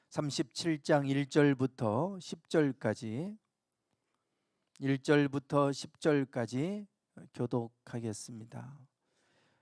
37장 1절부터 10절까지 1절부터 10절까지 교독하겠습니다.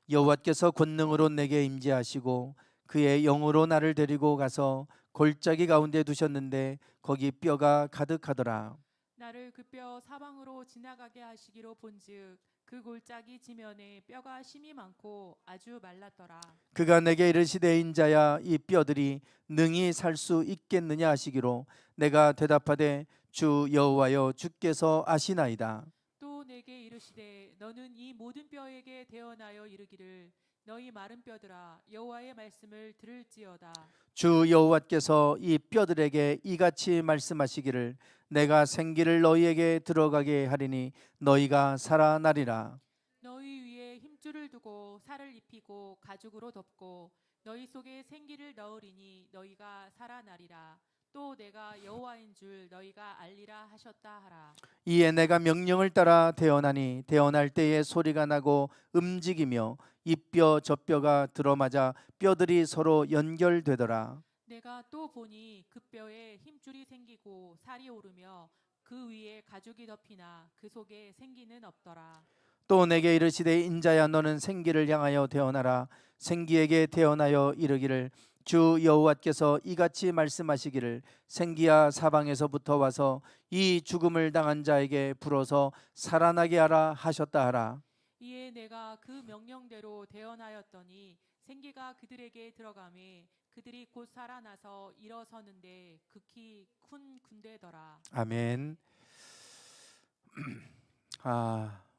여호와께서 권능으로 내게 임재하시고 그의 영으로 나를 데리고 가서 골짜기 가운데 두셨는데 거기 뼈가 가득하더라. 나를 그 뼈 사방으로 지나가게 하시기로 본즉 그 골짜기 지면에 뼈가 심이 많고 아주 말랐더라. 그가 내게 이르시되 인자야 이 뼈들이 능히 살 수 있겠느냐 하시기로 내가 대답하되 주 여호와여 주께서 아시나이다. 또 내게 이르시되 너는 이 모든 뼈에게 대언하여 이르기를 너희 마른 뼈들아 여호와의 말씀을 들을지어다. 주 여호와께서 이 뼈들에게 이같이 말씀하시기를 내가 생기를 너희에게 들어가게 하리니 너희가 살아나리라. 너희 위에 힘줄을 두고 살을 입히고 가죽으로 덮고 너희 속에 생기를 넣으리니 너희가 살아나리라. 또 내가 여호와인 줄 너희가 알리라 하셨다 하라. 이에 내가 명령을 따라 대언하니 대언할 때에 소리가 나고 움직이며 이 뼈 저 뼈가 들어맞아 뼈들이 서로 연결되더라. 내가 또 보니 그 뼈에 힘줄이 생기고 살이 오르며 그 위에 가죽이 덮이나 그 속에 생기는 없더라. 또 내게 이르시되 인자야 너는 생기를 향하여 대언하라. 생기에게 대언하여 이르기를 주 여호와께서 이같이 말씀하시기를 생기야 사방에서부터 와서 이 죽음을 당한 자에게 불어서 살아나게 하라 하셨다 하라. 이에 내가 그 명령대로 대언하였더니 생기가 그들에게 들어가매 그들이 곧 살아나서 일어서는데 극히 큰 군대더라. 아멘.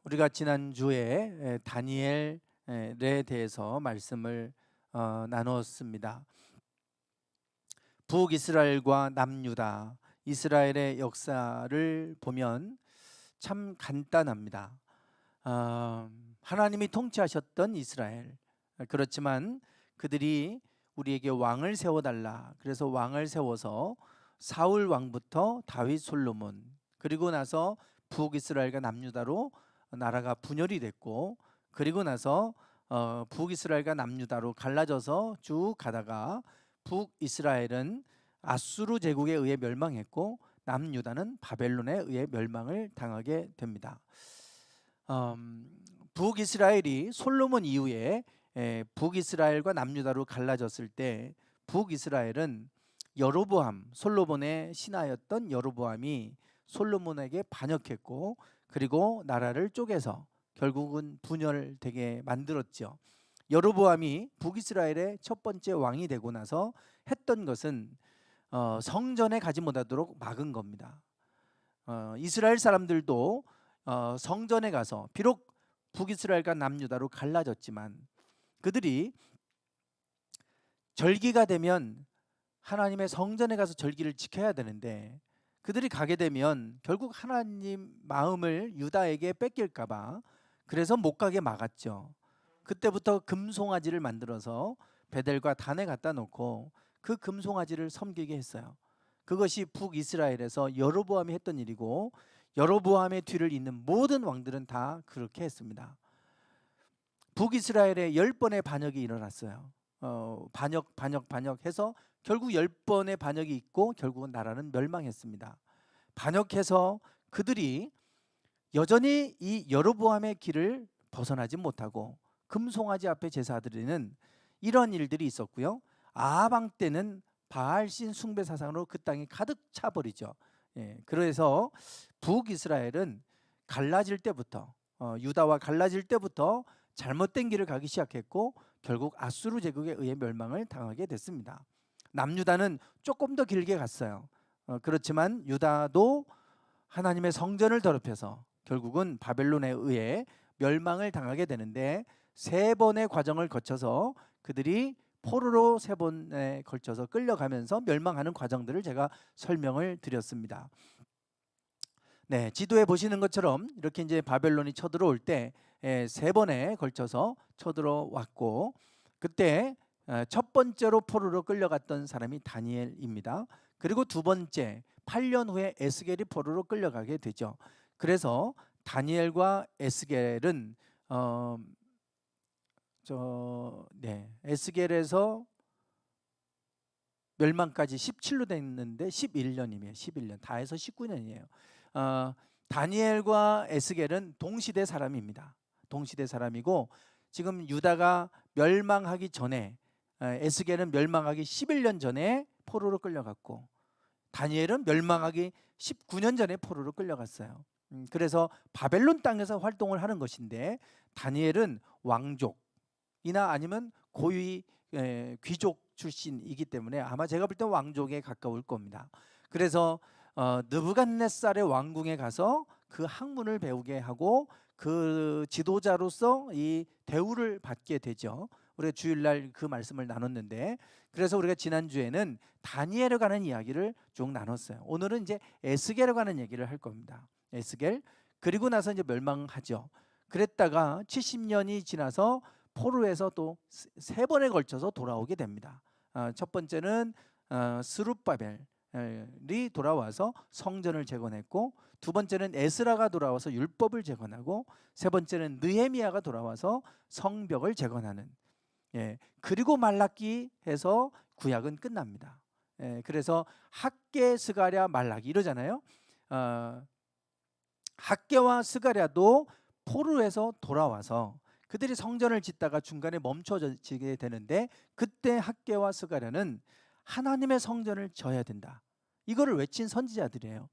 우리가 지난주에 다니엘에 대해서 말씀을 나누었습니다. 북이스라엘과 남유다, 이스라엘의 역사를 보면 참 간단합니다. 하나님이 통치하셨던 이스라엘, 그렇지만 그들이 우리에게 왕을 세워달라, 그래서 왕을 세워서 사울 왕부터 다윗, 솔로몬, 그리고 나서 북이스라엘과 남유다로 나라가 분열이 됐고, 그리고 나서 북이스라엘과 남유다로 갈라져서 쭉 가다가 북이스라엘은 아수르 제국에 의해 멸망했고 남유다는 바벨론에 의해 멸망을 당하게 됩니다. 북이스라엘이 솔로몬 이후에 북이스라엘과 남유다로 갈라졌을 때 북이스라엘은 여로보암, 솔로몬의 신하였던 여로보암이 솔로몬에게 반역했고 그리고 나라를 쪼개서 결국은 분열되게 만들었죠. 여로보암이 북이스라엘의 첫 번째 왕이 되고 나서 했던 것은 성전에 가지 못하도록 막은 겁니다. 이스라엘 사람들도 성전에 가서 비록 북이스라엘과 남유다로 갈라졌지만 그들이 절기가 되면 하나님의 성전에 가서 절기를 지켜야 되는데 그들이 가게 되면 결국 하나님 마음을 유다에게 뺏길까 봐 그래서 못 가게 막았죠. 그때부터 금송아지를 만들어서 베델과 단에 갖다 놓고 그 금송아지를 섬기게 했어요. 그것이 북이스라엘에서 여로보암이 했던 일이고 여로보암의 뒤를 잇는 모든 왕들은 다 그렇게 했습니다. 북이스라엘에 10번의 반역이 일어났어요. 반역해서 결국 10번의 반역이 있고 결국은 나라는 멸망했습니다. 반역해서 그들이 여전히 이 여로보암의 길을 벗어나지 못하고 금송아지 앞에 제사 드리는 이런 일들이 있었고요. 아방 때는 바알신 숭배 사상으로 그 땅이 가득 차버리죠. 그래서 북이스라엘은 갈라질 때부터 유다와 갈라질 때부터 잘못된 길을 가기 시작했고 결국 아수르 제국에 의해 멸망을 당하게 됐습니다. 남유다는 조금 더 길게 갔어요. 그렇지만 유다도 하나님의 성전을 더럽혀서 결국은 바벨론에 의해 멸망을 당하게 되는데 3번의 과정을 거쳐서 그들이 포로로 3번에 걸쳐서 끌려가면서 멸망하는 과정들을 제가 설명을 드렸습니다. 네, 지도에 보시는 것처럼 이렇게 이제 바벨론이 쳐들어올 때 3번에 걸쳐서 쳐들어왔고 그때 첫 번째로 포로로 끌려갔던 사람이 다니엘입니다. 그리고 두 번째 8년 후에 에스겔이 포로로 끌려가게 되죠. 그래서 다니엘과 에스겔은 에스겔에서 멸망까지 17로 됐는데 11년이에요. 11년. 다 해서 19년이에요. 다니엘과 에스겔은 동시대 사람입니다. 동시대 사람이고 지금 유다가 멸망하기 전에 에스겔은 멸망하기 11년 전에 포로로 끌려갔고 다니엘은 멸망하기 19년 전에 포로로 끌려갔어요. 그래서 바벨론 땅에서 활동을 하는 것인데 다니엘은 왕족이나 아니면 고위 귀족 출신이기 때문에 아마 제가 볼 때 왕족에 가까울 겁니다. 그래서 느부갓네살의 왕궁에 가서 그 학문을 배우게 하고 그 지도자로서 이 대우를 받게 되죠. 우리가 주일날 그 말씀을 나눴는데 그래서 우리가 지난주에는 다니엘에 관한 이야기를 쭉 나눴어요. 오늘은 이제 에스겔에 관한 얘기를 할 겁니다. 에스겔 그리고 나서 이제 멸망하죠. 그랬다가 70년이 지나서 포로에서 또 세 번에 걸쳐서 돌아오게 됩니다. 첫 번째는 스룹바벨이 돌아와서 성전을 재건했고 두 번째는 에스라가 돌아와서 율법을 재건하고 세 번째는 느헤미야가 돌아와서 성벽을 재건하는 그리고 말라기에서 구약은 끝납니다. 그래서 학개, 스가랴, 말라기 이러잖아요. 학개와 스가랴도 포로에서 돌아와서 그들이 성전을 짓다가 중간에 멈춰지게 되는데 그때 학개와 스가랴는 하나님의 성전을 져야 된다. 이거를 외친 선지자들이에요.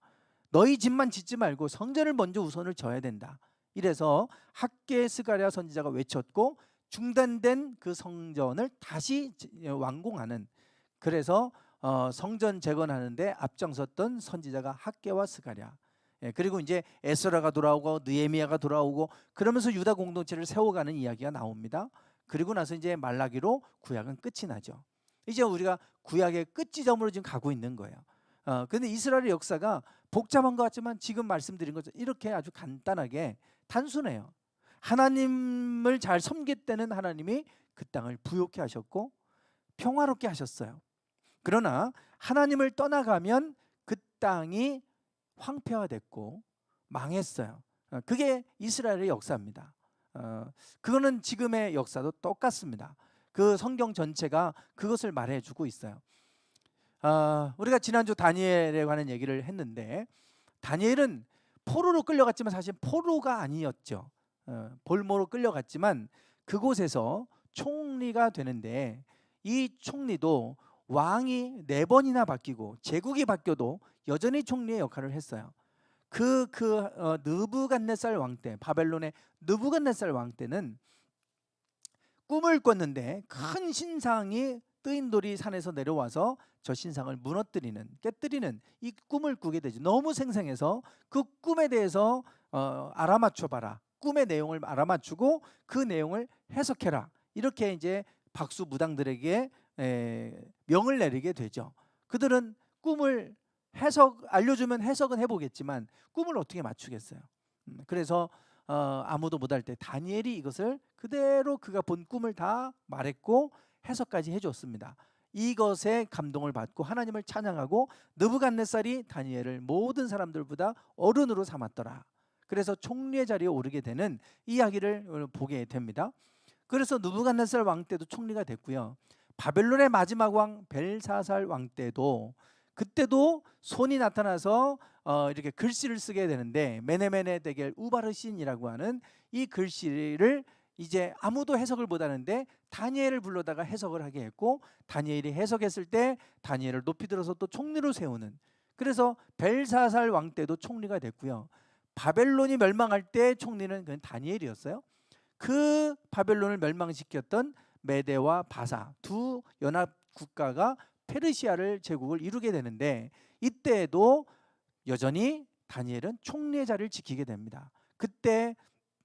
너희 집만 짓지 말고 성전을 먼저 우선을 져야 된다. 이래서 학개, 스가랴 선지자가 외쳤고 중단된 그 성전을 다시 완공하는 그래서 성전 재건하는데 앞장섰던 선지자가 학개와 스가랴 그리고 이제 에스라가 돌아오고 느헤미야가 돌아오고 그러면서 유다 공동체를 세워가는 이야기가 나옵니다. 그리고 나서 이제 말라기로 구약은 끝이 나죠. 이제 우리가 구약의 끝 지점으로 지금 가고 있는 거예요. 근데 이스라엘의 역사가 복잡한 것 같지만 지금 말씀드린 것처럼 이렇게 아주 간단하게 단순해요. 하나님을 잘 섬겼다는 하나님이 그 땅을 부욕해 하셨고 평화롭게 하셨어요. 그러나 하나님을 떠나가면 그 땅이 황폐화됐고 망했어요. 그게 이스라엘의 역사입니다. 그거는 지금의 역사도 똑같습니다. 그 성경 전체가 그것을 말해주고 있어요. 우리가 지난주 다니엘에 관한 얘기를 했는데 다니엘은 포로로 끌려갔지만 사실 포로가 아니었죠. 볼모로 끌려갔지만 그곳에서 총리가 되는데 이 총리도 왕이 4번이나 바뀌고 제국이 바뀌어도 여전히 총리의 역할을 했어요. 느부갓네살 왕 때, 바벨론의 느부갓네살 왕 때는 꿈을 꿨는데 큰 신상이 뜨인 돌이 산에서 내려와서 저 신상을 무너뜨리는, 깨뜨리는 이 꿈을 꾸게 되죠. 너무 생생해서 그 꿈에 대해서 알아맞혀 봐라. 꿈의 내용을 알아맞추고 그 내용을 해석해라. 이렇게 이제 박수 무당들에게 명을 내리게 되죠. 그들은 꿈을 알려주면 해석은 해보겠지만 꿈을 어떻게 맞추겠어요. 그래서 아무도 못할 때 다니엘이 이것을 그대로 그가 본 꿈을 다 말했고 해석까지 해줬습니다. 이것에 감동을 받고 하나님을 찬양하고 느부갓네살이 다니엘을 모든 사람들보다 어른으로 삼았더라. 그래서 총리의 자리에 오르게 되는 이야기를 보게 됩니다. 그래서 느부갓네살 왕 때도 총리가 됐고요. 바벨론의 마지막 왕 벨사살 왕 때도 그때도 손이 나타나서 이렇게 글씨를 쓰게 되는데 메네메네 데겔 우바르신이라고 하는 이 글씨를 이제 아무도 해석을 못하는데 다니엘을 불러다가 해석을 하게 했고 다니엘이 해석했을 때 다니엘을 높이 들어서 또 총리로 세우는 그래서 벨사살 왕 때도 총리가 됐고요. 바벨론이 멸망할 때 총리는 그건 다니엘이었어요. 그 바벨론을 멸망시켰던 메대와 바사 두 연합 국가가 페르시아를 제국을 이루게 되는데 이때에도 여전히 다니엘은 총리의 자리를 지키게 됩니다. 그때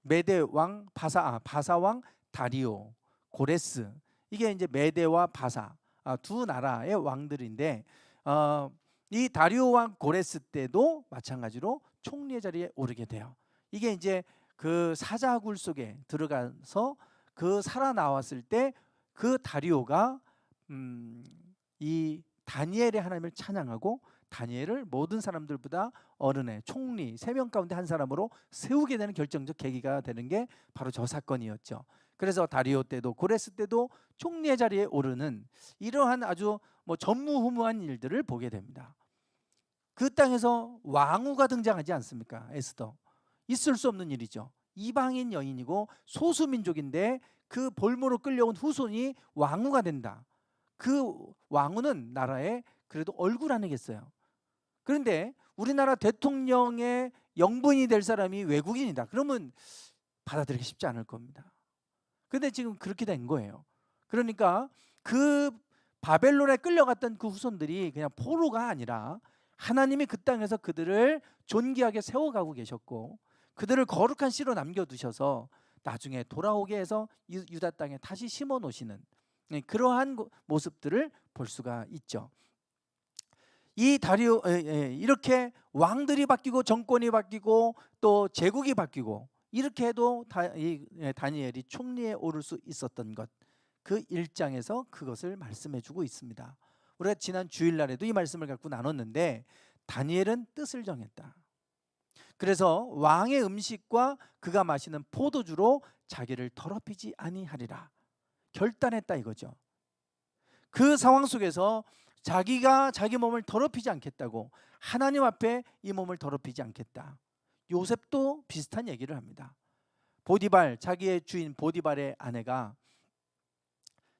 메대 왕 바사 왕 다리오 고레스 이게 이제 메대와 바사 두 나라의 왕들인데 이 다리오 왕 고레스 때도 마찬가지로 총리의 자리에 오르게 돼요. 이게 이제 그 사자굴 속에 들어가서 그 살아나왔을 때 그 다리오가 이 다니엘의 하나님을 찬양하고 다니엘을 모든 사람들보다 어른의 총리 3명 가운데 한 사람으로 세우게 되는 결정적 계기가 되는 게 바로 저 사건이었죠. 그래서 다리오 때도 고레스 때도 총리의 자리에 오르는 이러한 아주 전무후무한 일들을 보게 됩니다. 그 땅에서 왕후가 등장하지 않습니까? 에스더. 있을 수 없는 일이죠. 이방인 여인이고 소수민족인데 그 볼모로 끌려온 후손이 왕후가 된다. 그 왕후는 나라의 그래도 얼굴 아니겠어요. 그런데 우리나라 대통령의 영분이 될 사람이 외국인이다. 그러면 받아들이기 쉽지 않을 겁니다. 그런데 지금 그렇게 된 거예요. 그러니까 그 바벨론에 끌려갔던 그 후손들이 그냥 포로가 아니라 하나님이 그 땅에서 그들을 존귀하게 세워가고 계셨고 그들을 거룩한 씨로 남겨두셔서 나중에 돌아오게 해서 유다 땅에 다시 심어 놓으시는 그러한 모습들을 볼 수가 있죠. 이 다리오 이렇게 왕들이 바뀌고 정권이 바뀌고 또 제국이 바뀌고 이렇게 해도 다니엘이 총리에 오를 수 있었던 것, 그 1장에서 그것을 말씀해 주고 있습니다. 우리가 지난 주일날에도 이 말씀을 갖고 나눴는데 다니엘은 뜻을 정했다. 그래서 왕의 음식과 그가 마시는 포도주로 자기를 더럽히지 아니하리라 결단했다 이거죠. 그 상황 속에서 자기가 자기 몸을 더럽히지 않겠다고, 하나님 앞에 이 몸을 더럽히지 않겠다. 요셉도 비슷한 얘기를 합니다. 보디발, 자기의 주인 보디발의 아내가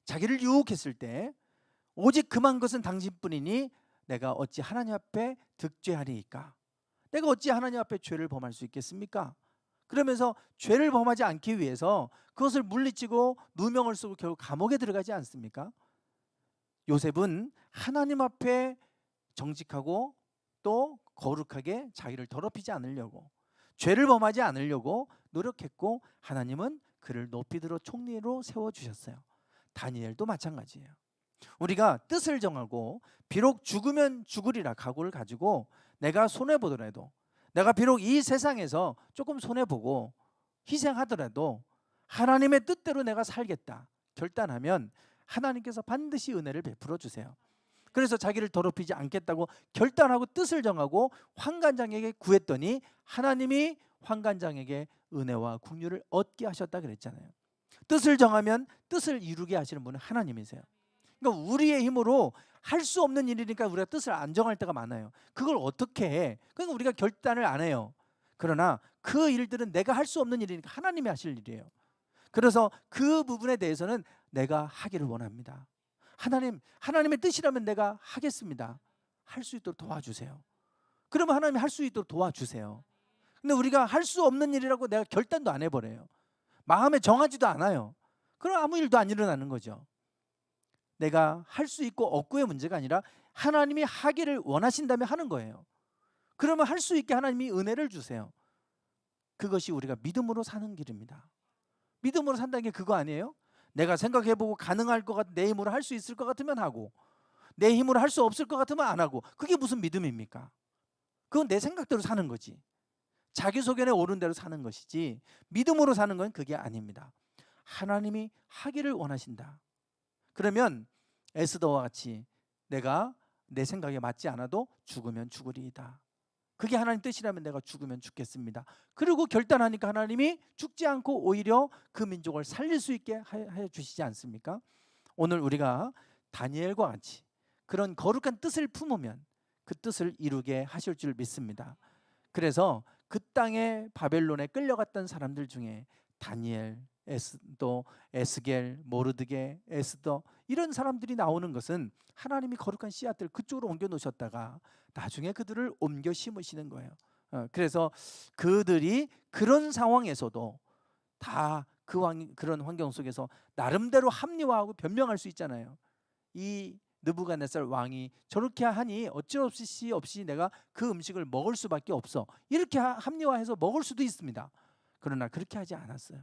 자기를 유혹했을 때 오직 금한 것은 당신뿐이니 내가 어찌 하나님 앞에 득죄하리이까? 내가 어찌 하나님 앞에 죄를 범할 수 있겠습니까? 그러면서 죄를 범하지 않기 위해서 그것을 물리치고 누명을 쓰고 결국 감옥에 들어가지 않습니까? 요셉은 하나님 앞에 정직하고 또 거룩하게 자기를 더럽히지 않으려고, 죄를 범하지 않으려고 노력했고 하나님은 그를 높이 들어 총리로 세워주셨어요. 다니엘도 마찬가지예요. 우리가 뜻을 정하고 비록 죽으면 죽으리라 각오를 가지고 내가 손해보더라도, 내가 비록 이 세상에서 조금 손해보고 희생하더라도 하나님의 뜻대로 내가 살겠다 결단하면 하나님께서 반드시 은혜를 베풀어 주세요. 그래서 자기를 더럽히지 않겠다고 결단하고 뜻을 정하고 환관장에게 구했더니 하나님이 환관장에게 은혜와 긍휼을 얻게 하셨다 그랬잖아요. 뜻을 정하면 뜻을 이루게 하시는 분은 하나님이세요. 그러니까 우리의 힘으로 할 수 없는 일이니까 우리가 뜻을 안 정할 때가 많아요. 그걸 어떻게 해? 그러니까 우리가 결단을 안 해요. 그러나 그 일들은 내가 할 수 없는 일이니까 하나님이 하실 일이에요. 그래서 그 부분에 대해서는 내가 하기를 원합니다. 하나님의 뜻이라면 내가 하겠습니다. 할 수 있도록 도와주세요. 그러면 하나님이 할 수 있도록 도와주세요. 근데 우리가 할 수 없는 일이라고 내가 결단도 안 해버려요. 마음에 정하지도 않아요. 그럼 아무 일도 안 일어나는 거죠. 내가 할 수 있고 없고의 문제가 아니라 하나님이 하기를 원하신다면 하는 거예요. 그러면 할 수 있게 하나님이 은혜를 주세요. 그것이 우리가 믿음으로 사는 길입니다. 믿음으로 산다는 게 그거 아니에요? 내가 생각해보고 가능할 것 같은, 내 힘으로 할 수 있을 것 같으면 하고 내 힘으로 할 수 없을 것 같으면 안 하고, 그게 무슨 믿음입니까? 그건 내 생각대로 사는 거지. 자기 소견에 옳은 대로 사는 것이지 믿음으로 사는 건 그게 아닙니다. 하나님이 하기를 원하신다. 그러면 에스더와 같이 내가 내 생각에 맞지 않아도 죽으면 죽으리이다. 그게 하나님 뜻이라면 내가 죽으면 죽겠습니다. 그리고 결단하니까 하나님이 죽지 않고 오히려 그 민족을 살릴 수 있게 해 주시지 않습니까? 오늘 우리가 다니엘과 같이 그런 거룩한 뜻을 품으면 그 뜻을 이루게 하실 줄 믿습니다. 그래서 그 땅에 바벨론에 끌려갔던 사람들 중에 다니엘, 또 에스겔, 모르드게, 에스더 이런 사람들이 나오는 것은 하나님이 거룩한 씨앗들을 그쪽으로 옮겨 놓으셨다가 나중에 그들을 옮겨 심으시는 거예요. 그래서 그들이 그런 상황에서도 다 그런 환경 속에서 나름대로 합리화하고 변명할 수 있잖아요. 이 느부갓네살 왕이 저렇게 하니 어쩔 수 없이 내가 그 음식을 먹을 수밖에 없어, 이렇게 합리화해서 먹을 수도 있습니다. 그러나 그렇게 하지 않았어요.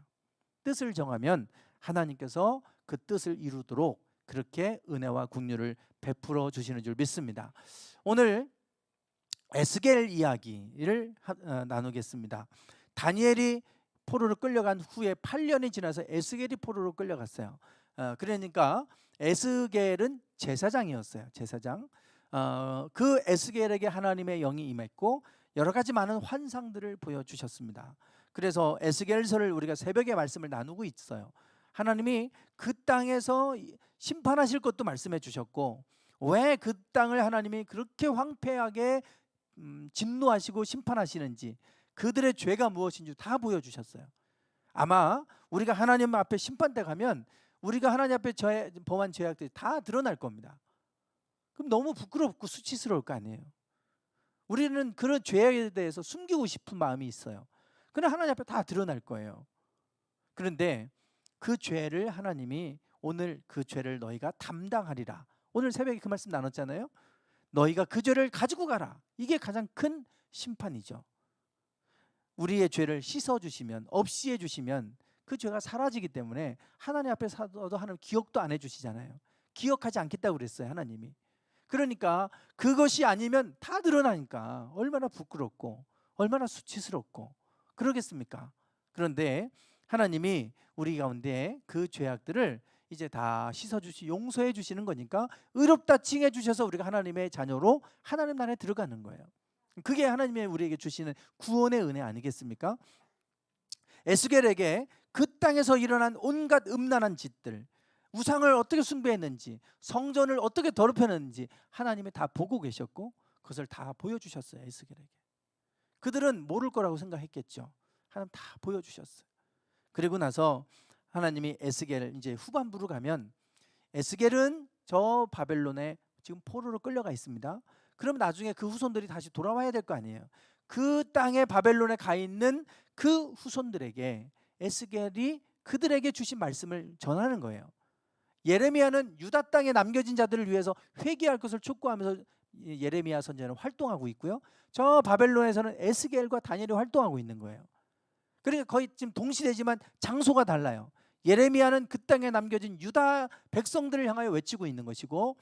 뜻을 정하면 하나님께서 그 뜻을 이루도록 그렇게 은혜와 긍휼을 베풀어 주시는 줄 믿습니다. 오늘 에스겔 이야기를 나누겠습니다. 다니엘이 포로로 끌려간 후에 8년이 지나서 에스겔이 포로로 끌려갔어요. 그러니까 에스겔은 제사장이었어요. 제사장. 그 에스겔에게 하나님의 영이 임했고 여러 가지 많은 환상들을 보여주셨습니다. 그래서 에스겔서를 우리가 새벽에 말씀을 나누고 있어요. 하나님이 그 땅에서 심판하실 것도 말씀해 주셨고, 왜 그 땅을 하나님이 그렇게 황폐하게 진노하시고 심판하시는지, 그들의 죄가 무엇인지 다 보여주셨어요. 아마 우리가 하나님 앞에 심판대 가면 우리가 하나님 앞에 범한 죄악들이 다 드러날 겁니다. 그럼 너무 부끄럽고 수치스러울 거 아니에요. 우리는 그런 죄에 대해서 숨기고 싶은 마음이 있어요. 그러나 하나님 앞에 다 드러날 거예요. 그런데 그 죄를 하나님이 오늘 그 죄를 너희가 담당하리라. 오늘 새벽에 그 말씀 나눴잖아요. 너희가 그 죄를 가지고 가라. 이게 가장 큰 심판이죠. 우리의 죄를 씻어주시면, 없이 해주시면 그 죄가 사라지기 때문에 하나님 앞에 서도 하나님 기억도 안 해주시잖아요. 기억하지 않겠다고 그랬어요, 하나님이. 그러니까 그것이 아니면 다 드러나니까 얼마나 부끄럽고 얼마나 수치스럽고 그러겠습니까? 그런데 하나님이 우리 가운데 그 죄악들을 이제 다 씻어주시, 용서해 주시는 거니까 의롭다 칭해 주셔서 우리가 하나님의 자녀로 하나님 나라에 들어가는 거예요. 그게 하나님의 우리에게 주시는 구원의 은혜 아니겠습니까? 에스겔에게 그 땅에서 일어난 온갖 음란한 짓들, 우상을 어떻게 숭배했는지, 성전을 어떻게 더럽혔는지 하나님이 다 보고 계셨고 그것을 다 보여주셨어요. 에스겔에게. 그들은 모를 거라고 생각했겠죠. 하나님 다 보여주셨어요. 그리고 나서 하나님이 에스겔 이제 후반부로 가면, 에스겔은 저 바벨론에 지금 포로로 끌려가 있습니다. 그럼 나중에 그 후손들이 다시 돌아와야 될 거 아니에요. 그 땅에 바벨론에 가 있는 그 후손들에게 에스겔이 그들에게 주신 말씀을 전하는 거예요. 예레미야는 유다 땅에 남겨진 자들을 위해서 회개할 것을 촉구하면서 예레미야 선지자는 활동하고 있고요. 저 바벨론에서는 에스겔과 다니엘이 활동하고 있는 거예요. 그러니까 거의 지금 동시대지만 장소가 달라요. 예레미야는 그 땅에 남겨진 유다 백성들을 향하여 외치고 있는 것이고,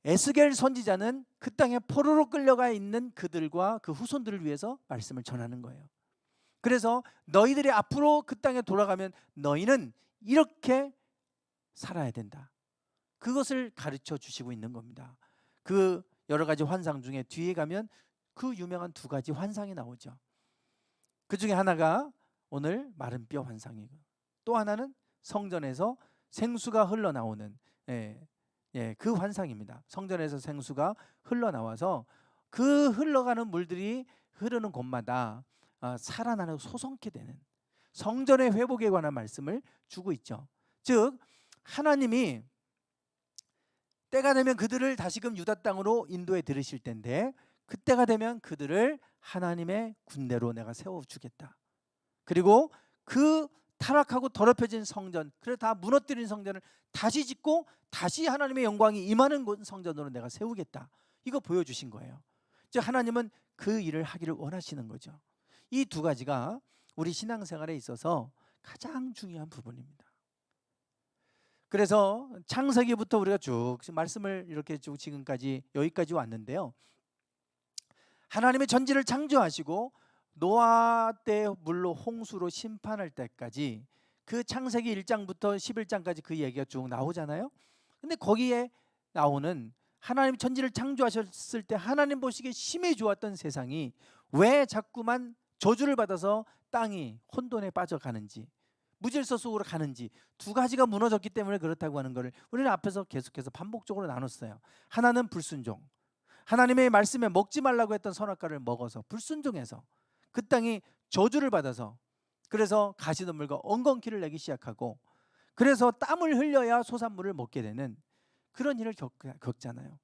에스겔 선지자는 그 땅에 포로로 끌려가 있는 그들과 그 후손들을 위해서 말씀을 전하는 거예요. 그래서 너희들이 앞으로 그 땅에 돌아가면 너희는 이렇게 살아야 된다. 그것을 가르쳐 주시고 있는 겁니다. 그 여러 가지 환상 중에 뒤에 가면 그 유명한 두 가지 환상이 나오죠. 그 중에 하나가 오늘 마른 뼈 환상이고, 또 하나는 성전에서 생수가 흘러나오는 그 환상입니다. 성전에서 생수가 흘러나와서 그 흘러가는 물들이 흐르는 곳마다 살아나는 솟원케 되는 성전의 회복에 관한 말씀을 주고 있죠. 즉 하나님이 때가 되면 그들을 다시금 유다 땅으로 인도해 들으실 텐데, 그때가 되면 그들을 하나님의 군대로 내가 세워주겠다. 그리고 그 타락하고 더럽혀진 성전, 그래서 다 무너뜨린 성전을 다시 짓고 다시 하나님의 영광이 임하는 성전으로 내가 세우겠다. 이거 보여주신 거예요. 즉 하나님은 그 일을 하기를 원하시는 거죠. 이 두 가지가 우리 신앙생활에 있어서 가장 중요한 부분입니다. 그래서 창세기부터 우리가 쭉 말씀을 이렇게 쭉 지금까지 여기까지 왔는데요. 하나님의 전지를 창조하시고 노아 때 물로 홍수로 심판할 때까지 그 창세기 1장부터 11장까지 그 얘기가 쭉 나오잖아요. 근데 거기에 나오는 하나님이 천지를 창조하셨을 때 하나님 보시기에 심히 좋았던 세상이 왜 자꾸만 저주를 받아서 땅이 혼돈에 빠져가는지, 무질서 속으로 가는지, 두 가지가 무너졌기 때문에 그렇다고 하는 것을 우리는 앞에서 계속해서 반복적으로 나눴어요. 하나는 불순종, 하나님의 말씀에 먹지 말라고 했던 선악과를 먹어서 불순종해서 그 땅이 저주를 받아서, 그래서 가시덤불과 엉겅퀴를 내기 시작하고, 그래서 땀을 흘려야 소산물을 먹게 되는 그런 일을 겪잖아요.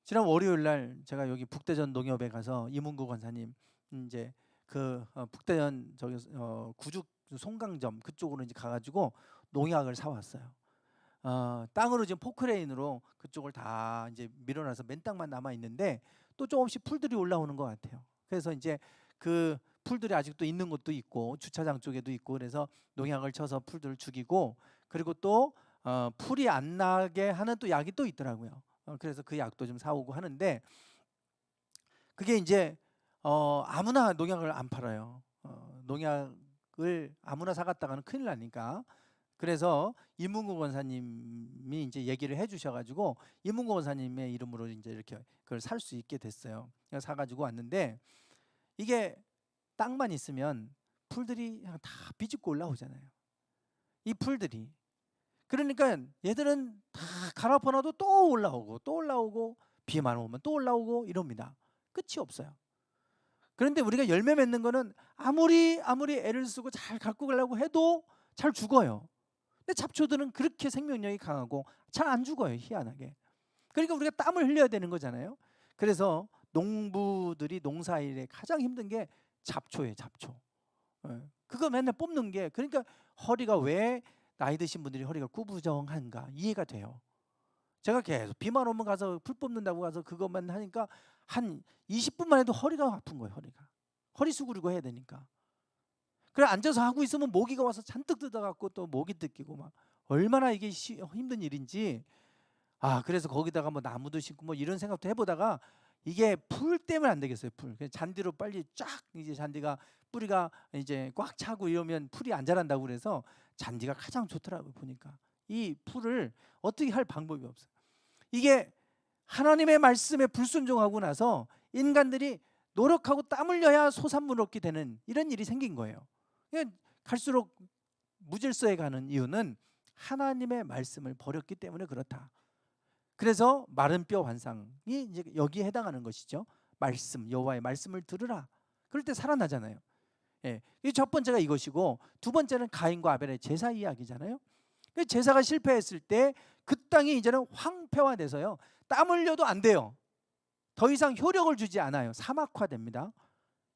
지난 월요일 날 제가 여기 북대전 농협에 가서 이문구 권사님 이제 그 북대전 저기 구죽 송강점 그쪽으로 이제 가가지고 농약을 사왔어요. 땅으로 지금 포크레인으로 그쪽을 다 이제 밀어놔서 맨 땅만 남아 있는데 또 조금씩 풀들이 올라오는 것 같아요. 그래서 이제 그 풀들이 아직도 있는 곳도 있고 주차장 쪽에도 있고, 그래서 농약을 쳐서 풀들을 죽이고, 그리고 또 풀이 안 나게 하는 또 약이 또 있더라고요. 그래서 그 약도 좀 사오고 하는데, 그게 이제 아무나 농약을 안 팔아요. 농약을 아무나 사갔다가는 큰일 나니까. 그래서 이문구 권사님이 이제 얘기를 해주셔가지고 이문구 권사님의 이름으로 이제 이렇게 그걸 살 수 있게 됐어요. 그래서 사가지고 왔는데, 이게 땅만 있으면 풀들이 그냥 다 비집고 올라오잖아요. 이 풀들이. 그러니까 얘들은 다 갈아엎어놔도 또 올라오고 또 올라오고 비만 오면 또 올라오고 이럽니다. 끝이 없어요. 그런데 우리가 열매 맺는 거는 아무리 애를 쓰고 잘 갖고 가려고 해도 잘 죽어요. 근데 잡초들은 그렇게 생명력이 강하고 잘 안 죽어요, 희한하게. 그러니까 우리가 땀을 흘려야 되는 거잖아요. 그래서 농부들이 농사일에 가장 힘든 게 잡초예요, 잡초. 그거 맨날 뽑는 게, 그러니까 허리가 왜 나이 드신 분들이 허리가 구부정한가 이해가 돼요. 제가 계속 비만 오면 가서 풀 뽑는다고 가서 그것만 하니까 한 20분만 해도 허리가 아픈 거예요. 허리 수그리고 해야 되니까. 그래 앉아서 하고 있으면 모기가 와서 잔뜩 뜯어갖고 또 모기 뜯기고 막 얼마나 이게 힘든 일인지. 그래서 거기다가 뭐 나무도 심고 뭐 이런 생각도 해보다가 이게 풀 때문에 안 되겠어요. 풀. 잔디로 빨리 쫙 이제 잔디가 뿌리가 이제 꽉 차고 이러면 풀이 안 자란다고 그래서 잔디가 가장 좋더라고요. 보니까 이 풀을 어떻게 할 방법이 없어요. 이게 하나님의 말씀에 불순종하고 나서 인간들이 노력하고 땀 흘려야 소산물 얻게 되는 이런 일이 생긴 거예요. 갈수록 무질서에 가는 이유는 하나님의 말씀을 버렸기 때문에 그렇다. 그래서 마른 뼈 환상이 이제 여기에 해당하는 것이죠. 말씀, 여호와의 말씀을 들으라. 그럴 때 살아나잖아요. 이 첫 번째가 이것이고, 두 번째는 가인과 아벨의 제사 이야기잖아요. 제사가 실패했을 때 그 땅이 이제는 황폐화돼서요, 땀 흘려도 안 돼요. 더 이상 효력을 주지 않아요. 사막화됩니다.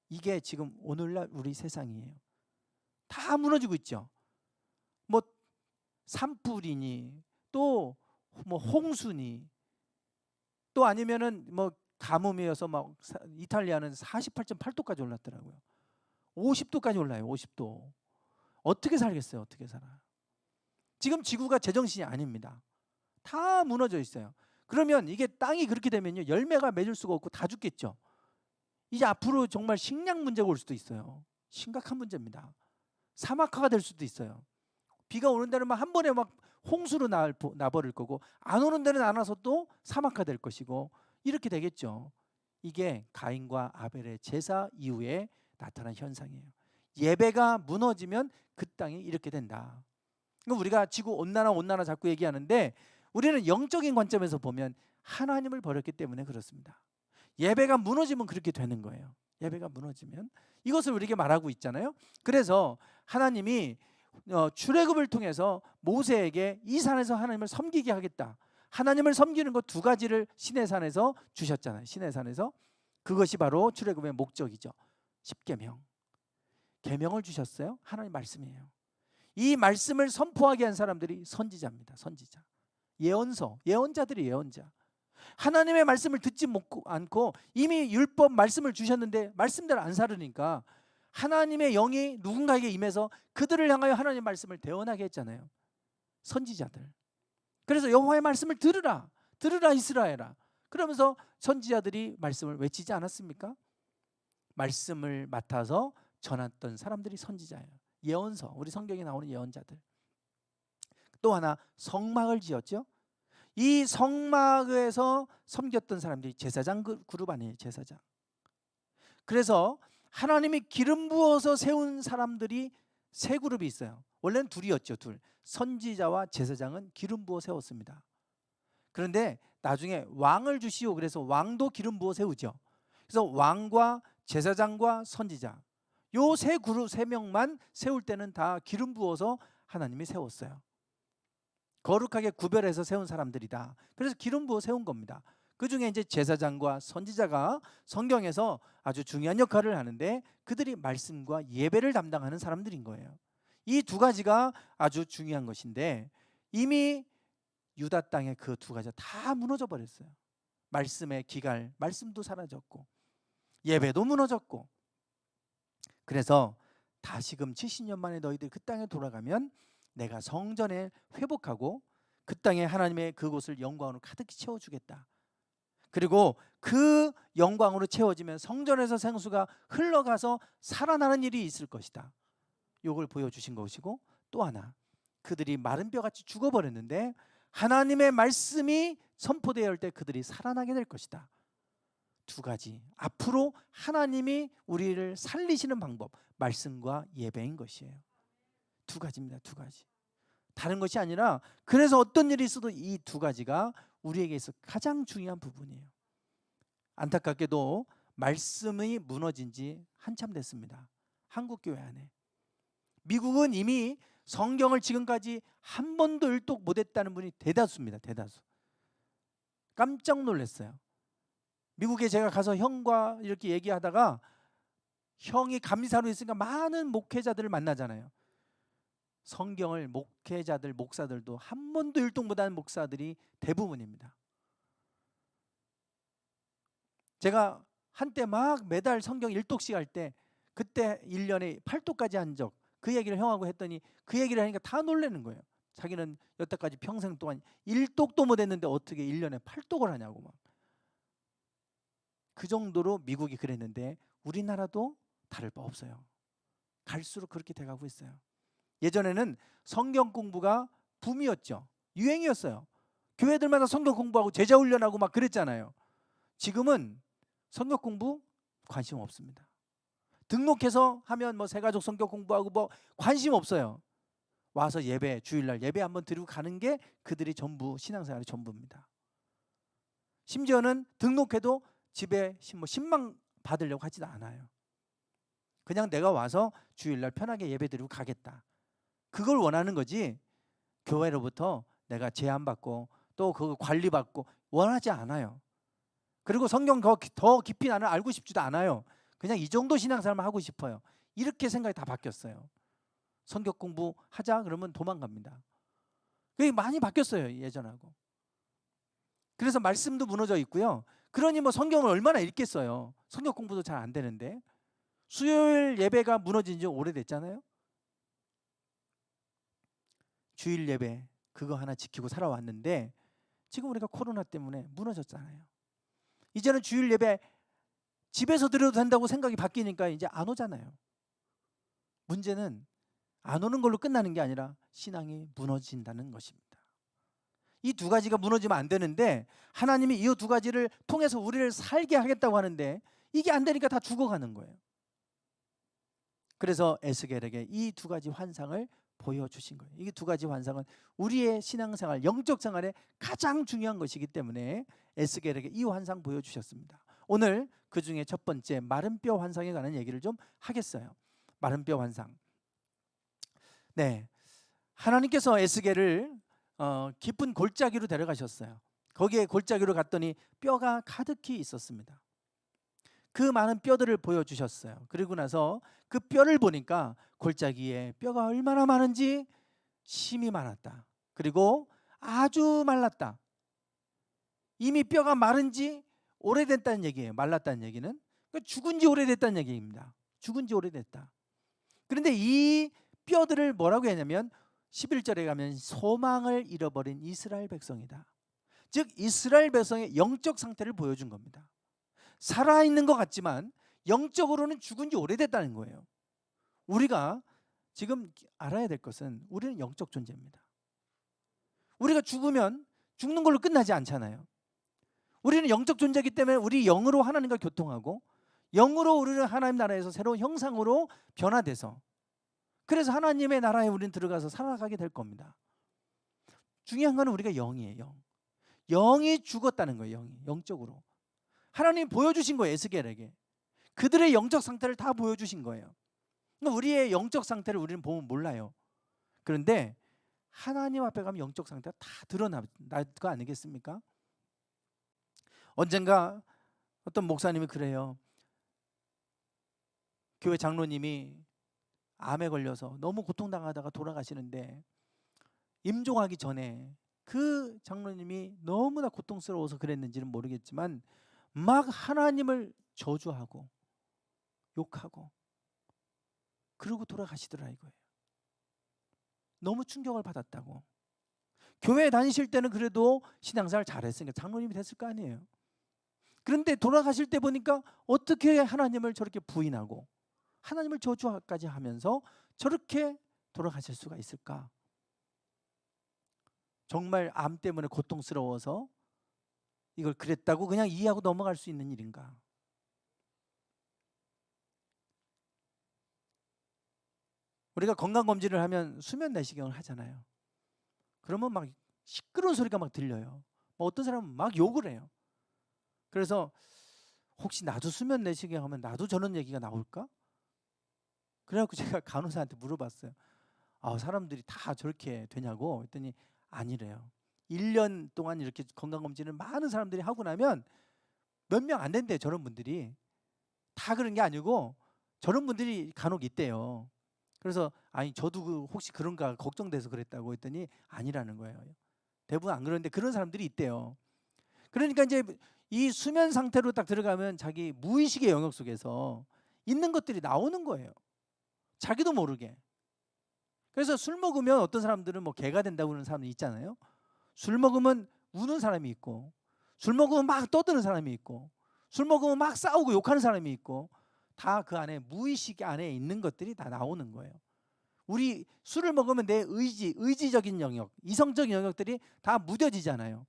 이게 지금 오늘날 우리 세상이에요. 다 무너지고 있죠. 뭐 산불이니 또 뭐 홍수니 또 아니면은 뭐 가뭄이어서 막 이탈리아는 48.8도까지 올랐더라고요. 50도까지 올라요. 50도. 어떻게 살겠어요? 어떻게 살아? 지금 지구가 제정신이 아닙니다. 다 무너져 있어요. 그러면 이게 땅이 그렇게 되면요, 열매가 맺을 수가 없고 다 죽겠죠. 이제 앞으로 정말 식량 문제가 올 수도 있어요. 심각한 문제입니다. 사막화가 될 수도 있어요. 비가 오는 데는 막 한 번에 막 홍수로 나버릴 거고, 안 오는 데는 안 와서 또 사막화 될 것이고, 이렇게 되겠죠. 이게 가인과 아벨의 제사 이후에 나타난 현상이에요. 예배가 무너지면 그 땅이 이렇게 된다. 우리가 지구 온난화 자꾸 얘기하는데, 우리는 영적인 관점에서 보면 하나님을 버렸기 때문에 그렇습니다. 예배가 무너지면 그렇게 되는 거예요. 예배가 무너지면 이것을 우리에게 말하고 있잖아요. 그래서 하나님이 출애굽을 통해서 모세에게 이 산에서 하나님을 섬기게 하겠다. 하나님을 섬기는 것 두 가지를 시내산에서 주셨잖아요. 시내산에서. 그것이 바로 출애굽의 목적이죠. 십계명. 계명을 주셨어요. 하나님 말씀이에요. 이 말씀을 선포하게 한 사람들이 선지자입니다. 선지자. 예언자들이 예언자. 하나님의 말씀을 듣지 않고 이미 율법 말씀을 주셨는데 말씀대로 안 살으니까 하나님의 영이 누군가에게 임해서 그들을 향하여 하나님의 말씀을 대언하게 했잖아요. 선지자들. 그래서 여호와의 말씀을 들으라 이스라엘아. 그러면서 선지자들이 말씀을 외치지 않았습니까? 말씀을 맡아서 전했던 사람들이 선지자예요. 예언서, 우리 성경에 나오는 예언자들. 또 하나 성막을 지었죠. 이 성막에서 섬겼던 사람들이 제사장 그룹 아니에요. 제사장. 그래서 하나님이 기름 부어서 세운 사람들이 세 그룹이 있어요. 원래는 둘이었죠. 둘. 선지자와 제사장은 기름 부어 세웠습니다. 그런데 나중에 왕을 주시오 그래서 왕도 기름 부어 세우죠. 그래서 왕과 제사장과 선지자, 요 세 그룹, 세 명만 세울 때는 다 기름 부어서 하나님이 세웠어요. 거룩하게 구별해서 세운 사람들이다. 그래서 기름 부어 세운 겁니다. 그 중에 이제 제사장과 선지자가 성경에서 아주 중요한 역할을 하는데, 그들이 말씀과 예배를 담당하는 사람들인 거예요. 이 두 가지가 아주 중요한 것인데, 이미 유다 땅에 그 두 가지가 다 무너져 버렸어요. 말씀의 기갈, 말씀도 사라졌고 예배도 무너졌고. 그래서 다시금 70년 만에 너희들이 그 땅에 돌아가면 내가 성전에 회복하고 그 땅에 하나님의 그곳을 영광으로 가득히 채워주겠다. 그리고 그 영광으로 채워지면 성전에서 생수가 흘러가서 살아나는 일이 있을 것이다. 이걸 보여주신 것이고, 또 하나, 그들이 마른 뼈같이 죽어버렸는데 하나님의 말씀이 선포되어 올 때 그들이 살아나게 될 것이다. 두 가지. 앞으로 하나님이 우리를 살리시는 방법, 말씀과 예배인 것이에요. 두 가지입니다. 두 가지. 다른 것이 아니라, 그래서 어떤 일이 있어도 이 두 가지가 우리에게 있어 가장 중요한 부분이에요. 안타깝게도 말씀이 무너진 지 한참 됐습니다. 한국 교회 안에. 미국은 이미 성경을 지금까지 한 번도 일독 못했다는 분이 대다수입니다. 대다수. 깜짝 놀랐어요. 미국에 제가 가서 형과 이렇게 얘기하다가, 형이 감리사로 있으니까 많은 목회자들을 만나잖아요. 성경을 목회자들, 목사들도 한 번도 일독 못하는 목사들이 대부분입니다. 제가 한때 막 매달 성경 일독씩 할 때, 그때 1년에 8독까지 한 적, 그 얘기를 형하고 했더니 그 얘기를 하니까 다 놀라는 거예요. 자기는 여태까지 평생 동안 1독도 못했는데 어떻게 1년에 8독을 하냐고 막. 그 정도로 미국이 그랬는데 우리나라도 다를 바 없어요. 갈수록 그렇게 돼가고 있어요. 예전에는 성경 공부가 붐이었죠. 유행이었어요. 교회들마다 성경 공부하고 제자 훈련하고 막 그랬잖아요. 지금은 성경 공부 관심 없습니다. 등록해서 하면 뭐 새가족 성경 공부하고 뭐 관심 없어요. 와서 예배, 주일날 예배 한번 드리고 가는 게 그들이 전부, 신앙생활의 전부입니다. 심지어는 등록해도 집에 뭐 신방 받으려고 하지도 않아요. 그냥 내가 와서 주일날 편하게 예배 드리고 가겠다. 그걸 원하는 거지, 교회로부터 내가 제한받고 또 그거 관리받고 원하지 않아요. 그리고 성경 더 깊이 나는 알고 싶지도 않아요. 그냥 이 정도 신앙생활만 하고 싶어요. 이렇게 생각이 다 바뀌었어요. 성경 공부하자 그러면 도망갑니다. 그게 많이 바뀌었어요, 예전하고. 그래서 말씀도 무너져 있고요. 그러니 뭐 성경을 얼마나 읽겠어요. 성경 공부도 잘 안 되는데. 수요일 예배가 무너진 지 오래됐잖아요. 주일 예배 그거 하나 지키고 살아왔는데 지금 우리가 코로나 때문에 무너졌잖아요. 이제는 주일 예배 집에서 드려도 된다고 생각이 바뀌니까 이제 안 오잖아요. 문제는 안 오는 걸로 끝나는 게 아니라 신앙이 무너진다는 것입니다. 이 두 가지가 무너지면 안 되는데 하나님이 이 두 가지를 통해서 우리를 살게 하겠다고 하는데 이게 안 되니까 다 죽어가는 거예요. 그래서 에스겔에게 이 두 가지 환상을 보여주신 거예요. 이 두 가지 환상은 우리의 신앙생활, 영적 생활에 가장 중요한 것이기 때문에 에스겔에게 이 환상 보여주셨습니다. 오늘 그 중에 첫 번째 마른 뼈 환상에 관한 얘기를 좀 하겠어요. 마른 뼈 환상. 네, 하나님께서 에스겔을 깊은 골짜기로 데려가셨어요. 거기에 골짜기로 갔더니 뼈가 가득히 있었습니다. 그 많은 뼈들을 보여주셨어요. 그리고 나서 그 뼈를 보니까 골짜기에 뼈가 얼마나 많은지 심이 많았다. 그리고 아주 말랐다. 이미 뼈가 마른 지 오래됐다는 얘기예요. 말랐다는 얘기는 죽은 지 오래됐다는 얘기입니다. 죽은 지 오래됐다. 그런데 이 뼈들을 뭐라고 했냐면 11절에 가면 소망을 잃어버린 이스라엘 백성이다. 즉 이스라엘 백성의 영적 상태를 보여준 겁니다. 살아있는 것 같지만 영적으로는 죽은 지 오래됐다는 거예요. 우리가 지금 알아야 될 것은 우리는 영적 존재입니다. 우리가 죽으면 죽는 걸로 끝나지 않잖아요. 우리는 영적 존재이기 때문에 우리 영으로 하나님과 교통하고 영으로 우리는 하나님 나라에서 새로운 형상으로 변화돼서 그래서 하나님의 나라에 우리는 들어가서 살아가게 될 겁니다. 중요한 건 우리가 영이에요. 영이 죽었다는 거예요. 영이 영적으로. 하나님 보여주신 거예요. 에스겔에게. 그들의 영적 상태를 다 보여주신 거예요. 그러니까 우리의 영적 상태를 우리는 보면 몰라요. 그런데 하나님 앞에 가면 영적 상태가 다 드러날 거 아니겠습니까? 언젠가 어떤 목사님이 그래요. 교회 장로님이 암에 걸려서 너무 고통당하다가 돌아가시는데 임종하기 전에 그 장로님이 너무나 고통스러워서 그랬는지는 모르겠지만 막 하나님을 저주하고 욕하고 그러고 돌아가시더라 이거예요. 너무 충격을 받았다고. 교회 다니실 때는 그래도 신앙생활 잘했으니까 장로님이 됐을 거 아니에요. 그런데 돌아가실 때 보니까 어떻게 하나님을 저렇게 부인하고 하나님을 저주까지 하면서 저렇게 돌아가실 수가 있을까? 정말 암 때문에 고통스러워서 이걸 그랬다고 그냥 이해하고 넘어갈 수 있는 일인가? 우리가 건강검진을 하면 수면 내시경을 하잖아요. 그러면 막 시끄러운 소리가 막 들려요. 뭐 어떤 사람은 막 욕을 해요. 그래서 혹시 나도 수면 내시경 하면 나도 저런 얘기가 나올까? 그래갖고 제가 간호사한테 물어봤어요. 사람들이 다 저렇게 되냐고 했더니 아니래요. 1년 동안 이렇게 건강검진을 많은 사람들이 하고 나면 몇 명 안 된대요. 저런 분들이. 다 그런 게 아니고 저런 분들이 간혹 있대요. 그래서 아니 저도 혹시 그런가 걱정돼서 그랬다고 했더니 아니라는 거예요. 대부분 안 그러는데 그런 사람들이 있대요. 그러니까 이제 이 수면 상태로 딱 들어가면 자기 무의식의 영역 속에서 있는 것들이 나오는 거예요. 자기도 모르게. 그래서 술 먹으면 어떤 사람들은 뭐 개가 된다고 그러는 사람도 있잖아요. 술 먹으면 우는 사람이 있고, 술 먹으면 막 떠드는 사람이 있고, 술 먹으면 막 싸우고 욕하는 사람이 있고, 다 그 안에 무의식 안에 있는 것들이 다 나오는 거예요. 우리 술을 먹으면 내 의지적인 영역, 이성적인 영역들이 다 무뎌지잖아요.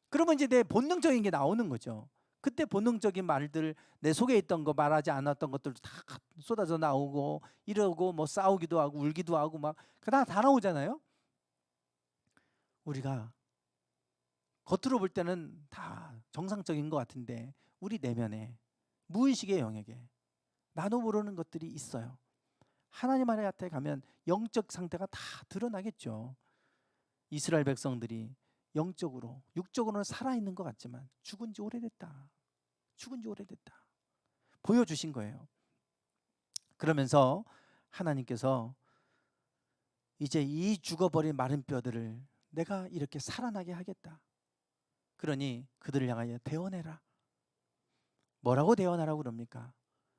그러면 이제 내 본능적인 게 나오는 거죠. 그때 본능적인 말들, 내 속에 있던 거 말하지 않았던 것들 다 쏟아져 나오고 이러고 뭐 싸우기도 하고 울기도 하고 막 다 나오잖아요. 우리가 겉으로 볼 때는 다 정상적인 것 같은데 우리 내면에 무의식의 영역에 나도 모르는 것들이 있어요. 하나님 안에 가면 영적 상태가 다 드러나겠죠. 이스라엘 백성들이 영적으로, 육적으로는 살아있는 것 같지만 죽은 지 오래됐다. 죽은 지 오래됐다. 보여주신 거예요. 그러면서 하나님께서 이제 이 죽어버린 마른 뼈들을 내가 이렇게 살아나게 하겠다. 그러니 그들을 향하여 대언해라. 뭐라고 대언하라고 그럽니까?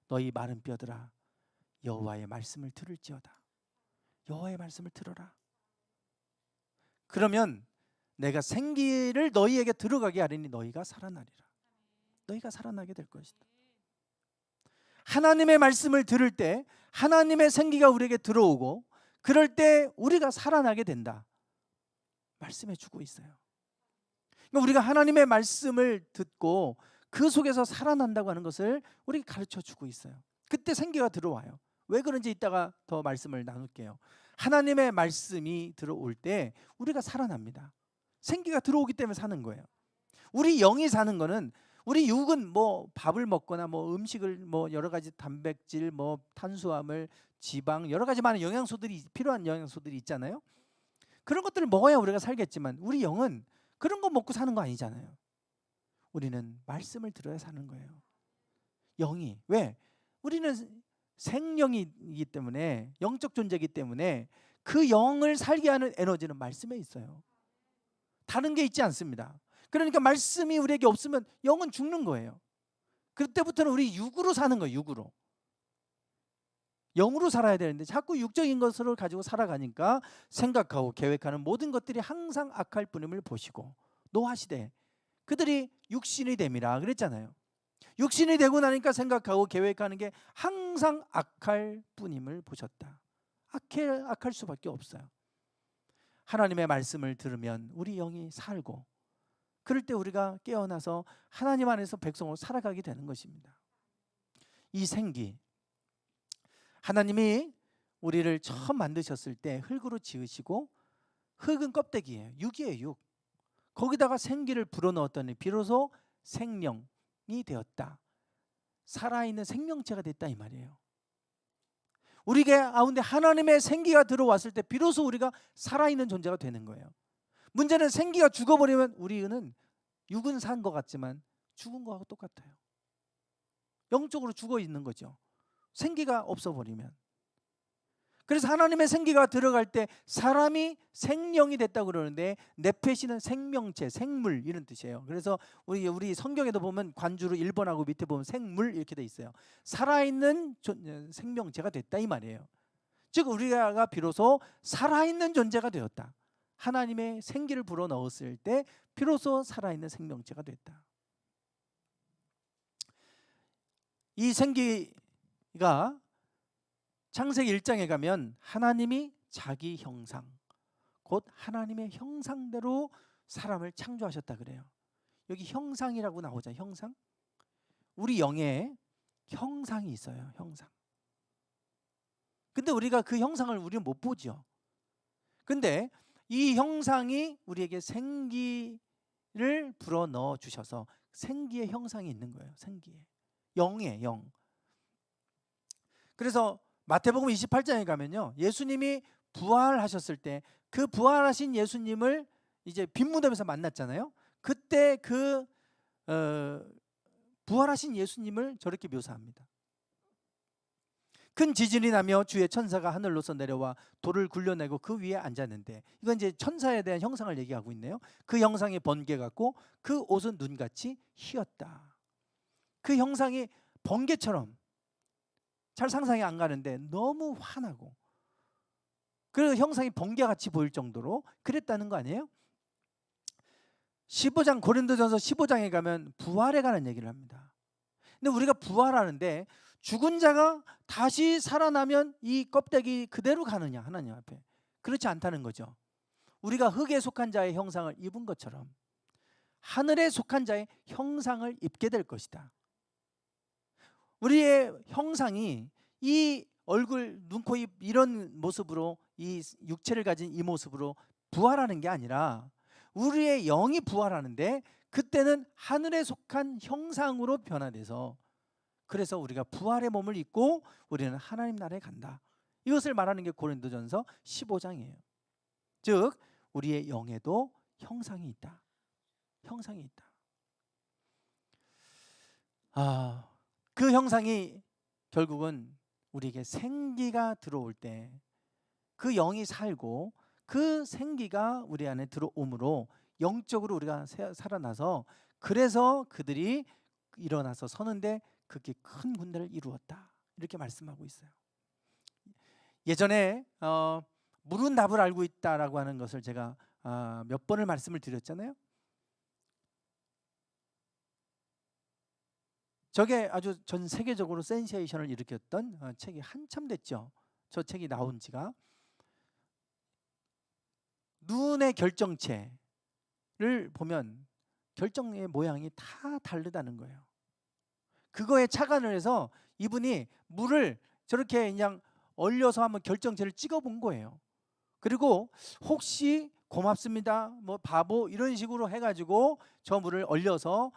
너희 마른 뼈들아 여호와의 말씀을 들을지어다. 여호와의 말씀을 들어라. 그러면 내가 생기를 너희에게 들어가게 하리니 너희가 살아나리라. 너희가 살아나게 될 것이다. 하나님의 말씀을 들을 때 하나님의 생기가 우리에게 들어오고 그럴 때 우리가 살아나게 된다. 말씀해 주고 있어요. 그러니까 우리가 하나님의 말씀을 듣고 그 속에서 살아난다고 하는 것을 우리에게 가르쳐 주고 있어요. 그때 생기가 들어와요. 왜 그런지 이따가 더 말씀을 나눌게요. 하나님의 말씀이 들어올 때 우리가 살아납니다. 생기가 들어오기 때문에 사는 거예요. 우리 영이 사는 거는 우리 육은 뭐 밥을 먹거나 뭐 음식을 뭐 여러 가지 단백질 뭐 탄수화물 지방 여러 가지 많은 영양소들이 필요한 영양소들이 있잖아요. 그런 것들을 먹어야 우리가 살겠지만 우리 영은 그런 거 먹고 사는 거 아니잖아요. 우리는 말씀을 들어야 사는 거예요. 영이 왜? 우리는 생명이기 때문에 영적 존재이기 때문에 그 영을 살게 하는 에너지는 말씀에 있어요. 다른 게 있지 않습니다. 그러니까 말씀이 우리에게 없으면 영은 죽는 거예요. 그때부터는 우리 육으로 사는 거예요. 육으로. 영으로 살아야 되는데 자꾸 육적인 것을 가지고 살아가니까 생각하고 계획하는 모든 것들이 항상 악할 뿐임을 보시고 노하시되 그들이 육신이 됨이라 그랬잖아요. 육신이 되고 나니까 생각하고 계획하는 게 항상 악할 뿐임을 보셨다. 악할 수밖에 없어요. 하나님의 말씀을 들으면 우리 영이 살고 그럴 때 우리가 깨어나서 하나님 안에서 백성으로 살아가게 되는 것입니다. 이 생기 하나님이 우리를 처음 만드셨을 때 흙으로 지으시고 흙은 껍데기예요. 육이에요. 육. 거기다가 생기를 불어넣었더니 비로소 생명이 되었다. 살아있는 생명체가 됐다 이 말이에요. 우리 가운데 하나님의 생기가 들어왔을 때 비로소 우리가 살아있는 존재가 되는 거예요. 문제는 생기가 죽어버리면 우리는 육은 산 것 같지만 죽은 거하고 똑같아요. 영적으로 죽어 있는 거죠. 생기가 없어버리면. 그래서 하나님의 생기가 들어갈 때 사람이 생명이 됐다고 그러는데 네페시는 생명체, 생물 이런 뜻이에요. 그래서 우리 성경에도 보면 관주로 1번하고 밑에 보면 생물 이렇게 돼 있어요. 살아있는 생명체가 됐다 이 말이에요. 즉 우리가 비로소 살아있는 존재가 되었다. 하나님의 생기를 불어넣었을 때 비로소 살아있는 생명체가 됐다. 이 생기가 창세기 1장에 가면 하나님이 자기 형상 곧 하나님의 형상대로 사람을 창조하셨다 그래요. 여기 형상이라고 나오잖아요. 형상. 우리 영에 형상이 있어요. 형상. 근데 우리가 그 형상을 우리는 못 보죠. 근데 이 형상이 우리에게 생기를 불어넣어 주셔서 생기의 형상이 있는 거예요. 생기의 영의 영. 그래서 마태복음 28장에 가면요, 예수님이 부활하셨을 때 그 부활하신 예수님을 이제 빈 무덤에서 만났잖아요. 그때 그 부활하신 예수님을 저렇게 묘사합니다. 큰 지진이 나며 주의 천사가 하늘로서 내려와 돌을 굴려내고 그 위에 앉았는데, 이건 이제 천사에 대한 형상을 얘기하고 있네요. 그 형상이 번개 같고 그 옷은 눈같이 희었다. 그 형상이 번개처럼 잘 상상이 안 가는데 너무 환하고, 그 형상이 번개같이 보일 정도로 그랬다는 거 아니에요? 15장 고린도전서 15장에 가면 부활에 관한 얘기를 합니다. 근데 우리가 부활하는데 죽은 자가 다시 살아나면 이 껍데기 그대로 가느냐, 하나님 앞에? 그렇지 않다는 거죠. 우리가 흙에 속한 자의 형상을 입은 것처럼 하늘에 속한 자의 형상을 입게 될 것이다. 우리의 형상이 이 얼굴, 눈, 코, 입 이런 모습으로, 이 육체를 가진 이 모습으로 부활하는 게 아니라 우리의 영이 부활하는데 그때는 하늘에 속한 형상으로 변화돼서, 그래서 우리가 부활의 몸을 입고 우리는 하나님 나라에 간다. 이것을 말하는 게 고린도전서 15장이에요. 즉 우리의 영에도 형상이 있다. 형상이 있다. 그 형상이 결국은 우리에게 생기가 들어올 때 그 영이 살고 그 생기가 우리 안에 들어오므로 영적으로 우리가 살아나서, 그래서 그들이 일어나서 서는데 그게 큰 군대를 이루었다. 이렇게 말씀하고 있어요. 예전에 물은 답을 알고 있다라고 하는 것을 제가 몇 번을 말씀을 드렸잖아요. 저게 아주 전 세계적으로 센세이션을 일으켰던 책이 한참 됐죠. 저 책이 나온 지가. 눈의 결정체를 보면 결정의 모양이 다 다르다는 거예요. 그거에 착안을 해서 이분이 물을 저렇게 그냥 얼려서 한번 결정체를 찍어본 거예요. 그리고 혹시 고맙습니다, 뭐 바보 이런 식으로 해가지고 저 물을 얼려서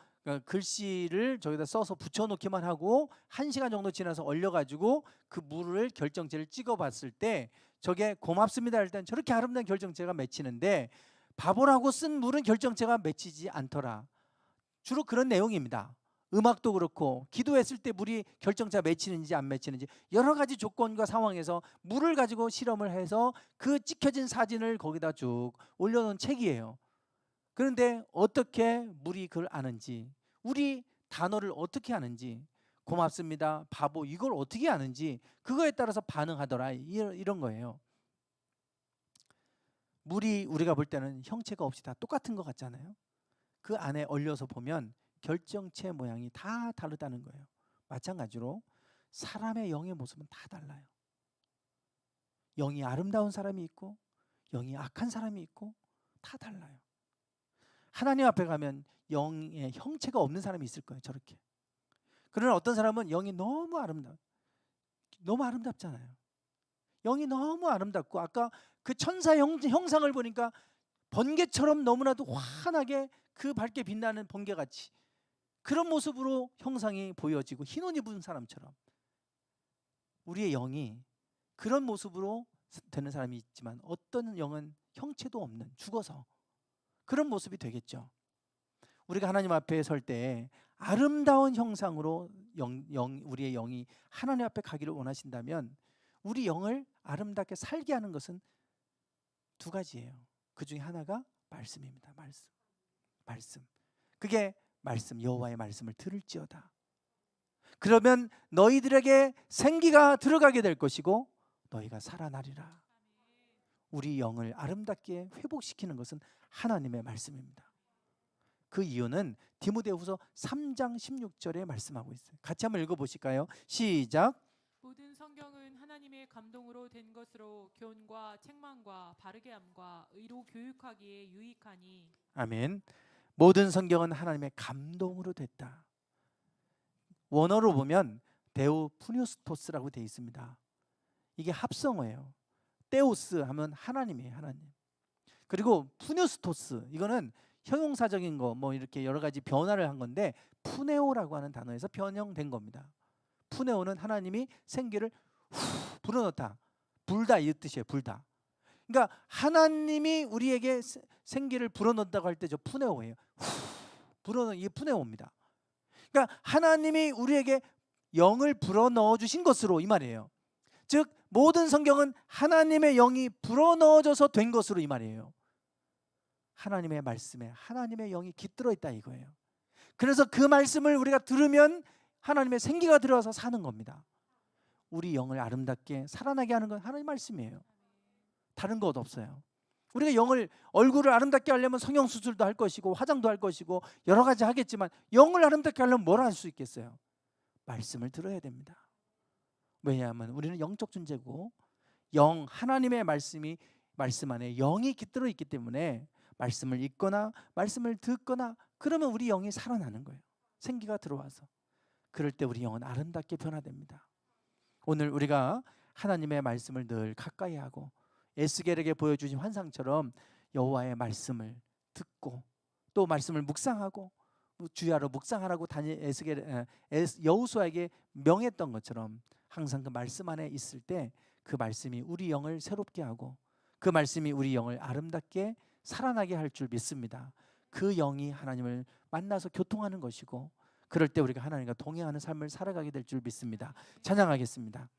글씨를 저기다 써서 붙여놓기만 하고 1시간 정도 지나서 얼려가지고 그 물을 결정체를 찍어봤을 때 저게 고맙습니다 할 땐 저렇게 아름다운 결정체가 맺히는데 바보라고 쓴 물은 결정체가 맺히지 않더라. 주로 그런 내용입니다. 음악도 그렇고 기도했을 때 물이 결정체가 맺히는지 안 맺히는지 여러 가지 조건과 상황에서 물을 가지고 실험을 해서 그 찍혀진 사진을 거기다 쭉 올려놓은 책이에요. 그런데 어떻게 물이 그걸 아는지, 우리 단어를 어떻게 아는지, 고맙습니다, 바보 이걸 어떻게 아는지 그거에 따라서 반응하더라, 이런 거예요. 물이 우리가 볼 때는 형체가 없이 다 똑같은 것 같잖아요. 그 안에 얼려서 보면 결정체 모양이 다 다르다는 거예요. 마찬가지로 사람의 영의 모습은 다 달라요. 영이 아름다운 사람이 있고 영이 악한 사람이 있고 다 달라요. 하나님 앞에 가면 영의 형체가 없는 사람이 있을 거예요. 저렇게. 그러나 어떤 사람은 영이 너무 아름답잖아요. 영이 너무 아름답고 아까 그 천사 형상을 보니까 번개처럼 너무나도 환하게 그 밝게 빛나는 번개같이 그런 모습으로 형상이 보여지고 흰 옷 입은 사람처럼 우리의 영이 그런 모습으로 되는 사람이 있지만 어떤 영은 형체도 없는, 죽어서 그런 모습이 되겠죠. 우리가 하나님 앞에 설 때 아름다운 형상으로 우리의 영이 하나님 앞에 가기를 원하신다면 우리 영을 아름답게 살게 하는 것은 두 가지예요. 그 중에 하나가 말씀입니다. 말씀. 그게 말씀, 여호와의 말씀을 들을지어다. 그러면 너희들에게 생기가 들어가게 될 것이고 너희가 살아나리라. 우리 영을 아름답게 회복시키는 것은 하나님의 말씀입니다. 그 이유는 디모데후서 3장 16절에 말씀하고 있어요. 같이 한번 읽어보실까요? 시작. 모든 성경은 하나님의 감동으로 된 것으로 교훈과 책망과 바르게 함과 의로 교육하기에 유익하니. 아멘. 모든 성경은 하나님의 감동으로 됐다. 원어로 보면 데우 푸뉴스토스라고 되어 있습니다. 이게 합성어예요. 데우스 하면 하나님이에요, 하나님. 그리고 푸뉴스토스, 이거는 형용사적인 거 뭐 이렇게 여러 가지 변화를 한 건데 푸네오라고 하는 단어에서 변형된 겁니다. 푸네오는 하나님이 생기를 후 불어넣다, 불다 이 뜻이에요. 불다. 그러니까 하나님이 우리에게 생기를 불어넣는다고 할 때 저 푸네오예요. 후 불어넣는 이게 푸네오입니다. 그러니까 하나님이 우리에게 영을 불어넣어 주신 것으로 이 말이에요. 즉 모든 성경은 하나님의 영이 불어넣어져서 된 것으로 이 말이에요. 하나님의 말씀에 하나님의 영이 깃들어 있다 이거예요. 그래서 그 말씀을 우리가 들으면 하나님의 생기가 들어와서 사는 겁니다. 우리 영을 아름답게 살아나게 하는 건 하나님의 말씀이에요. 다른 것 없어요. 우리가 영을, 얼굴을 아름답게 하려면 성형수술도 할 것이고 화장도 할 것이고 여러 가지 하겠지만 영을 아름답게 하려면 뭘 할 수 있겠어요? 말씀을 들어야 됩니다. 왜냐하면 우리는 영적 존재고 영, 하나님의 말씀 안에 영이 깃들어 있기 때문에 말씀을 읽거나 말씀을 듣거나 그러면 우리 영이 살아나는 거예요. 생기가 들어와서. 그럴 때 우리 영은 아름답게 변화됩니다. 오늘 우리가 하나님의 말씀을 늘 가까이 하고 에스겔에게 보여주신 환상처럼 여호와의 말씀을 듣고 또 말씀을 묵상하고 주야로 묵상하라고 여호수아에게 명했던 것처럼 항상 그 말씀 안에 있을 때 그 말씀이 우리 영을 새롭게 하고 그 말씀이 우리 영을 아름답게 살아나게 할 줄 믿습니다. 그 영이 하나님을 만나서 교통하는 것이고 그럴 때 우리가 하나님과 동행하는 삶을 살아가게 될 줄 믿습니다. 찬양하겠습니다.